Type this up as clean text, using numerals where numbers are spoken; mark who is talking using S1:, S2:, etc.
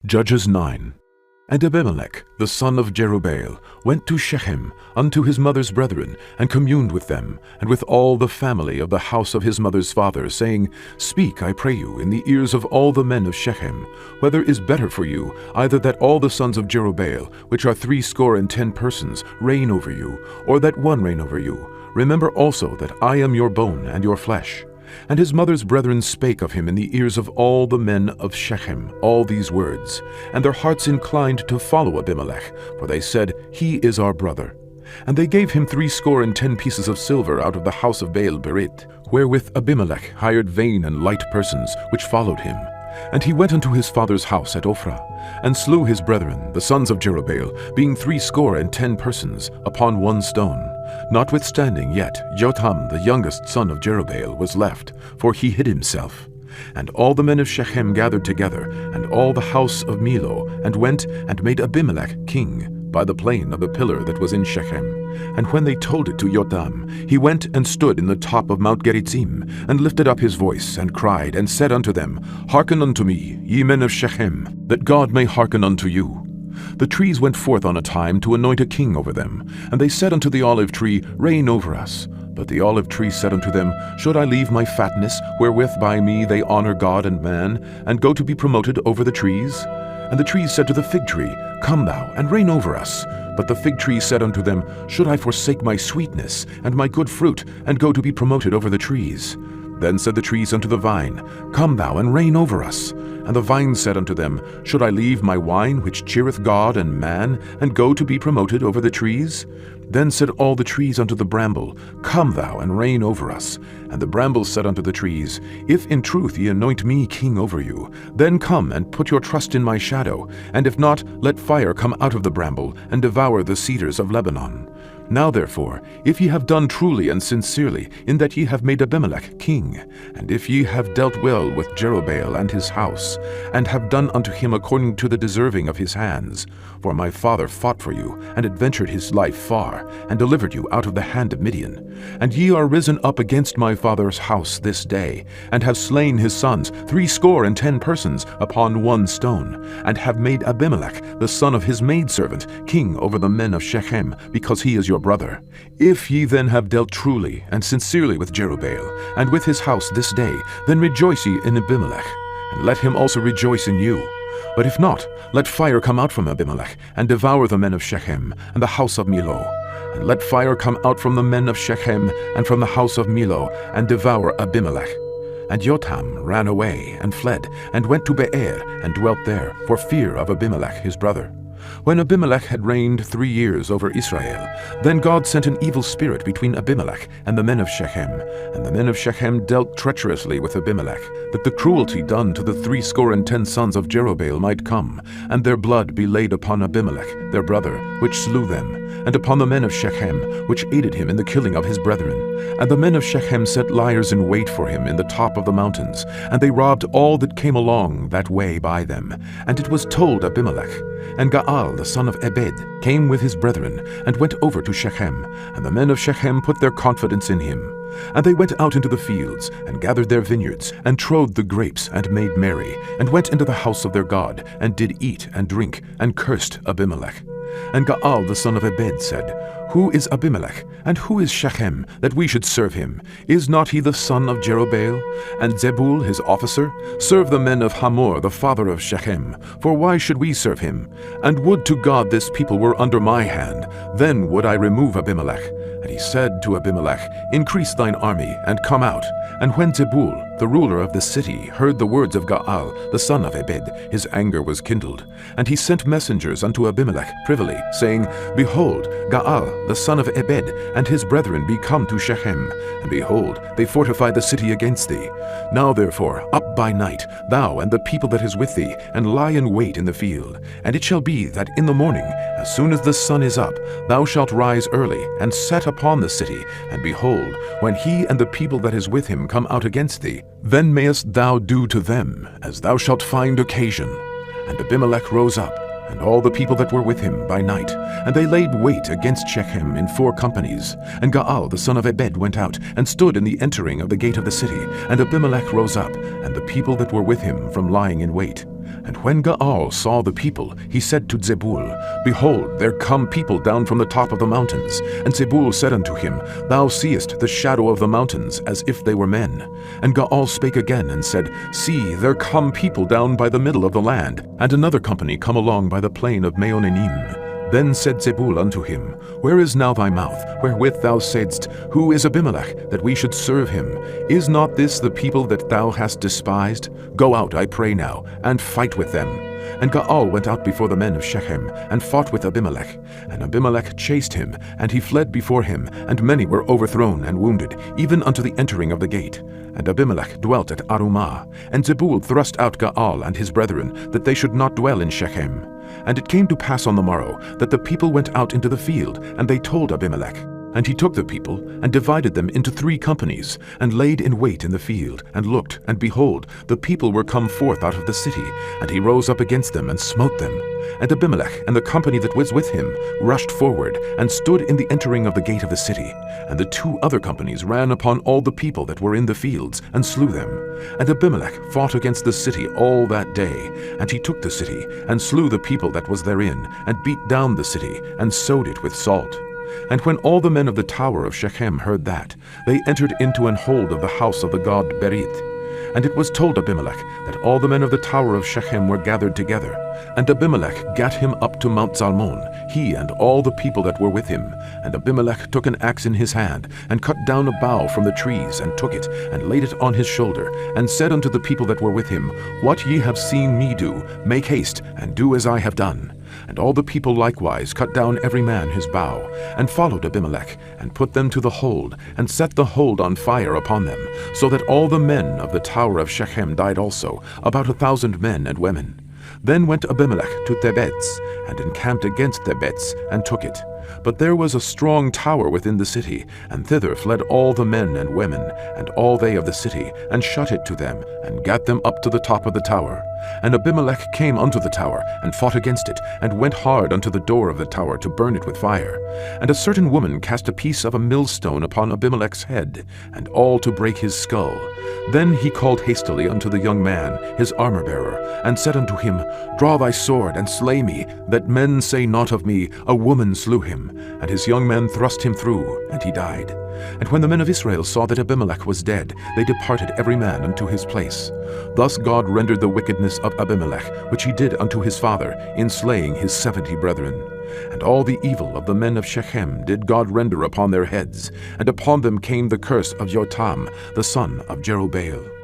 S1: Judges 9. And Abimelech, the son of Jerubbaal, went to Shechem unto his mother's brethren, and communed with them, and with all the family of the house of his mother's father, saying, Speak, I pray you, in the ears of all the men of Shechem, whether is better for you, either that all the sons of Jerubbaal, which are 60 persons, reign over you, or that one reign over you. Remember also that I am your bone and your flesh. And his mother's brethren spake of him in the ears of all the men of Shechem all these words, and their hearts inclined to follow Abimelech, for they said, He is our brother. And they gave him 60 pieces of silver out of the house of Baal-berith, wherewith Abimelech hired vain and light persons, which followed him. And he went unto his father's house at Ophrah, and slew his brethren, the sons of Jerubbaal, being 60 persons, upon one stone. Notwithstanding yet Jotham the youngest son of Jerubbaal was left, for he hid himself. And all the men of Shechem gathered together, and all the house of Milo, and went and made Abimelech king, by the plain of the pillar that was in Shechem. And when they told it to Jotham, he went and stood in the top of Mount Gerizim, and lifted up his voice, and cried, and said unto them, Hearken unto me, ye men of Shechem, that God may hearken unto you. The trees went forth on a time to anoint a king over them, and they said unto the olive tree, Reign over us. But the olive tree said unto them, Should I leave my fatness, wherewith by me they honor God and man, and go to be promoted over the trees? And the trees said to the fig tree, Come thou, and reign over us. But the fig tree said unto them, Should I forsake my sweetness, and my good fruit, and go to be promoted over the trees? Then said the trees unto the vine, Come thou, and reign over us. And the vine said unto them, Should I leave my wine, which cheereth God and man, and go to be promoted over the trees? Then said all the trees unto the bramble, Come thou, and reign over us. And the bramble said unto the trees, If in truth ye anoint me king over you, then come and put your trust in my shadow, and if not, let fire come out of the bramble, and devour the cedars of Lebanon. Now therefore, if ye have done truly and sincerely, in that ye have made Abimelech king, and if ye have dealt well with Jerubbaal and his house, and have done unto him according to the deserving of his hands, for my father fought for you, and adventured his life far, and delivered you out of the hand of Midian, and ye are risen up against my father's house this day, and have slain his sons, 60 persons, upon one stone, and have made Abimelech, the son of his maidservant, king over the men of Shechem, because he is your brother. If ye then have dealt truly and sincerely with Jerubbaal, and with his house this day, then rejoice ye in Abimelech, and let him also rejoice in you. But if not, let fire come out from Abimelech, and devour the men of Shechem, and the house of Milo. And let fire come out from the men of Shechem, and from the house of Milo, and devour Abimelech. And Jotham ran away, and fled, and went to Beer, and dwelt there, for fear of Abimelech his brother. When Abimelech had reigned 3 years over Israel, then God sent an evil spirit between Abimelech and the men of Shechem, and the men of Shechem dealt treacherously with Abimelech, that the cruelty done to the 60 sons of Jerubbaal might come, and their blood be laid upon Abimelech, their brother, which slew them, and upon the men of Shechem, which aided him in the killing of his brethren. And the men of Shechem set liers in wait for him in the top of the mountains, and they robbed all that came along that way by them. And it was told Abimelech. And Gaal the son of Ebed came with his brethren, and went over to Shechem, and the men of Shechem put their confidence in him. And they went out into the fields, and gathered their vineyards, and trode the grapes, and made merry, and went into the house of their God, and did eat and drink, and cursed Abimelech. And Gaal the son of Ebed said, Who is Abimelech, and who is Shechem, that we should serve him? Is not he the son of Jerubbaal? And Zebul his officer? Serve the men of Hamor the father of Shechem, for why should we serve him? And would to God this people were under my hand, then would I remove Abimelech. And he said to Abimelech, Increase thine army, and come out. And when Zebul, the ruler of the city, heard the words of Gaal, the son of Ebed, his anger was kindled. And he sent messengers unto Abimelech privily, saying, Behold, Gaal, the son of Ebed, and his brethren be come to Shechem. And behold, they fortify the city against thee. Now therefore, up by night, thou and the people that is with thee, and lie in wait in the field. And it shall be that in the morning, as soon as the sun is up, thou shalt rise early, and set upon the city. And behold, when he and the people that is with him come out against thee, then mayest thou do to them as thou shalt find occasion. And Abimelech rose up, and all the people that were with him by night, and they laid wait against Shechem in 4 companies. And Gaal the son of Ebed went out, and stood in the entering of the gate of the city. And Abimelech rose up, and the people that were with him from lying in wait. And when Gaal saw the people, he said to Zebul, Behold, there come people down from the top of the mountains. And Zebul said unto him, Thou seest the shadow of the mountains, as if they were men. And Gaal spake again, and said, See, there come people down by the middle of the land, and another company come along by the plain of Meonanim. Then said Zebul unto him, Where is now thy mouth, wherewith thou saidst, Who is Abimelech, that we should serve him? Is not this the people that thou hast despised? Go out, I pray now, and fight with them. And Gaal went out before the men of Shechem, and fought with Abimelech. And Abimelech chased him, and he fled before him, and many were overthrown and wounded, even unto the entering of the gate. And Abimelech dwelt at Arumah. And Zebul thrust out Gaal and his brethren, that they should not dwell in Shechem. And it came to pass on the morrow, that the people went out into the field, and they told Abimelech. And he took the people, and divided them into 3 companies, and laid in wait in the field, and looked, and behold, the people were come forth out of the city, and he rose up against them, and smote them. And Abimelech and the company that was with him rushed forward, and stood in the entering of the gate of the city. And the 2 other companies ran upon all the people that were in the fields, and slew them. And Abimelech fought against the city all that day, and he took the city, and slew the people that was therein, and beat down the city, and sowed it with salt. And when all the men of the tower of Shechem heard that, they entered into an hold of the house of the god Berith. And it was told Abimelech that all the men of the tower of Shechem were gathered together. And Abimelech gat him up to Mount Zalmon, he and all the people that were with him. And Abimelech took an axe in his hand, and cut down a bough from the trees, and took it, and laid it on his shoulder, and said unto the people that were with him, What ye have seen me do, make haste, and do as I have done. And all the people likewise cut down every man his bough, and followed Abimelech, and put them to the hold, and set the hold on fire upon them, so that all the men of the tower of Shechem died also, about 1,000 men and women. Then went Abimelech to Thebez, and encamped against Thebez, and took it. But there was a strong tower within the city, and thither fled all the men and women, and all they of the city, and shut it to them, and gat them up to the top of the tower. And Abimelech came unto the tower, and fought against it, and went hard unto the door of the tower to burn it with fire. And a certain woman cast a piece of a millstone upon Abimelech's head, and all to break his skull. Then he called hastily unto the young man, his armor-bearer, and said unto him, Draw thy sword, and slay me, that men say not of me, A woman slew him. And his young man thrust him through, and he died. And when the men of Israel saw that Abimelech was dead, they departed every man unto his place. Thus God rendered the wickedness of Abimelech, which he did unto his father, in slaying his 70 brethren. And all the evil of the men of Shechem did God render upon their heads, and upon them came the curse of Jotam, the son of Jerubbaal.